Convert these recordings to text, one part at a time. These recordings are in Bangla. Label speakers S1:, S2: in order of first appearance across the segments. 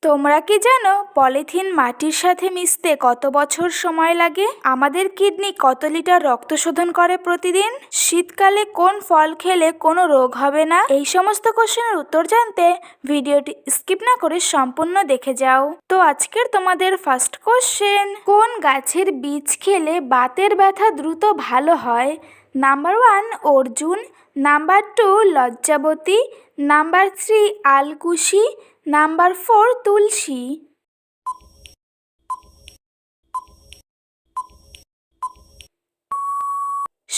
S1: তোমরা কি জানো পলিথিন মাটির সাথে মিশতে কত বছর সময় লাগে? আমাদের কিডনি কত লিটার রক্ত শোধন করে প্রতিদিন? শীতকালে কোন ফল খেলে কোনো রোগ হবে না? এই সমস্ত কোশ্চেনের উত্তর জানতে ভিডিওটি স্কিপ না করে সম্পূর্ণ দেখে যাও। তো আজকের তোমাদের ফার্স্ট কোশ্চেন, কোন গাছের বীজ খেলে বাতের ব্যথা দ্রুত ভালো হয়? নাম্বার 1 অর্জুন, নাম্বার 2 লজ্জাবতী, নাম্বার 3 আলকুশি, নাম্বার 4 তুলসী।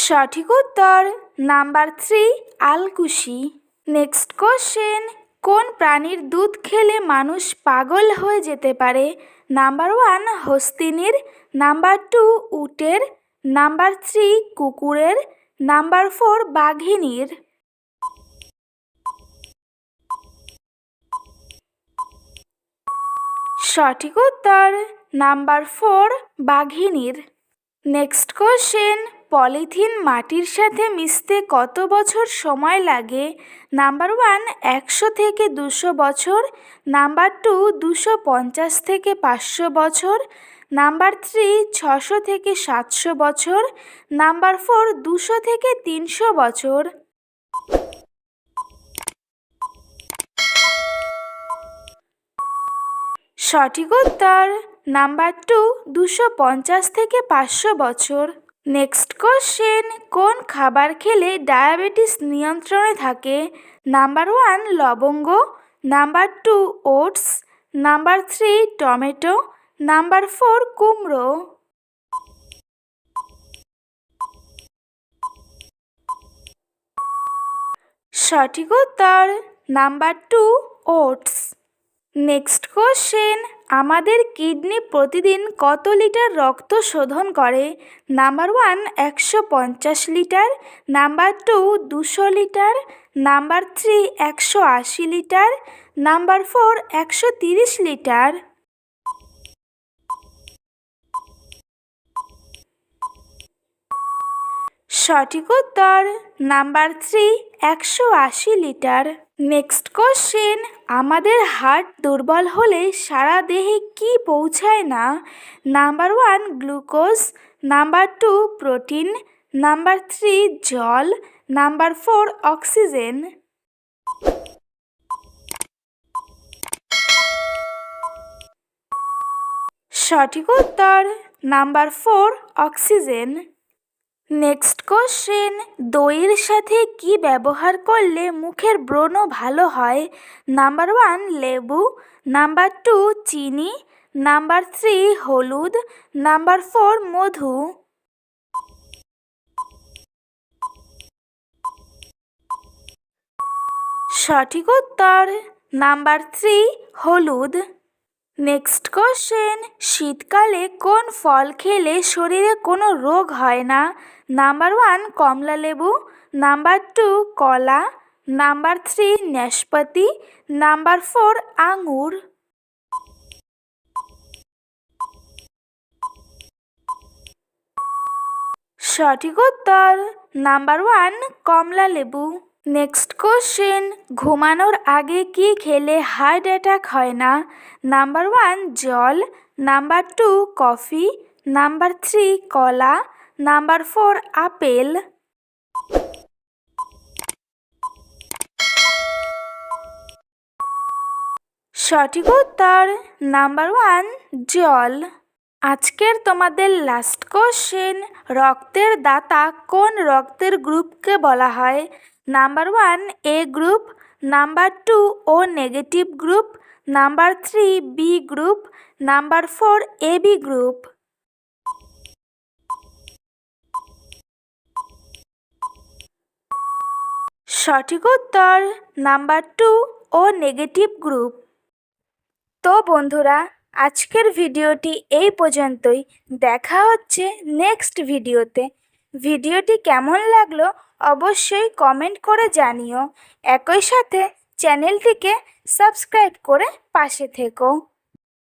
S1: সঠিক উত্তর নাম্বার 3 আলকুশি। নেক্সট কোশ্চেন, কোন প্রাণীর দুধ খেলে মানুষ পাগল হয়ে যেতে পারে? নাম্বার 1 হস্তিনীর, নাম্বার 2 উটের, নাম্বার 3 কুকুরের, নাম্বার 4 বাঘিনীর। সঠিক উত্তর নাম্বার 4 বাঘিনীর। নেক্সট কোশ্চেন, পলিথিন মাটির সাথে মিশতে কত বছর সময় লাগে? নাম্বার 1 100 থেকে 200 বছর, নাম্বার 2 250 থেকে 500 বছর, নাম্বার 3 600 থেকে 700 বছর, নাম্বার 4 200 থেকে 300 বছর। সঠিক উত্তর নাম্বার 2 250 থেকে 500 বছর। নেক্সট কোশ্চেন, কোন খাবার খেলে ডায়াবেটিস নিয়ন্ত্রণে থাকে? নাম্বার 1 লবঙ্গ, number 2 oats, number 3 tomato, number 4 কুমড়ো। সঠিক উত্তর নাম্বার 2 ওটস। নেক্সট কোশ্চেন, আমাদের কিডনি প্রতিদিন কত লিটার রক্ত শোধন করে? Number 1 150 litre, number 2 200 litre, number 3 180 litre, number 4 130 litre. সঠিক উত্তর নাম্বার 3 180 লিটার। নেক্সট কোশ্চেন, আমাদের হার্ট দুর্বল হলে সারা দেহে কি পৌঁছায় না? Number 1 glucose, number 2 protein, number 3 জল, নাম্বার 4 অক্সিজেন। সঠিক উত্তর নাম্বার 4 অক্সিজেন। নেক্সট কোশ্চেন, দইয়ের সাথে কি ব্যবহার করলে মুখের ব্রণ ভালো হয়? নাম্বার 1 লেবু, নাম্বার 2 চিনি, নাম্বার 3 হলুদ, নাম্বার 4 মধু। সঠিক উত্তর নাম্বার 3 হলুদ। নেক্সট কোশ্চেন, শীতকালে কোন ফল খেলে শরীরে কোনো রোগ হয় না? নাম্বার 1 কমলা লেবু, নাম্বার 2 কলা, নাম্বার 3 নাশপাতি, নাম্বার 4 আঙুর। সঠিক উত্তর নাম্বার 1 কমলা লেবু। নেক্সট কোশ্চেন, ঘুমানোর আগে কি খেলে হার্ট অ্যাটাক হয় না? নাম্বার 1 জল, নাম্বার 2 কফি, নাম্বার 3 কলা, নাম্বার 4 আপেল। সঠিক উত্তর নাম্বার 1 জল। আজকের তোমাদের লাস্ট কোশ্চেন, রক্তের দাতা কোন রক্তের গ্রুপকে বলা হয়? Number 1 A group, number 2 O negative group, number 3 B group, number 4 AB group. সঠিক উত্তর নাম্বার 2 ও নেগেটিভ গ্রুপ। তো বন্ধুরা, আজকের ভিডিওটি এই পর্যন্তই। দেখা হচ্ছে নেক্সট ভিডিওতে। ভিডিওটি কেমন লাগলো অবশ্যই কমেন্ট করে জানিও। একই সাথে চ্যানেলটিকে সাবস্ক্রাইব করে পাশে থেকো।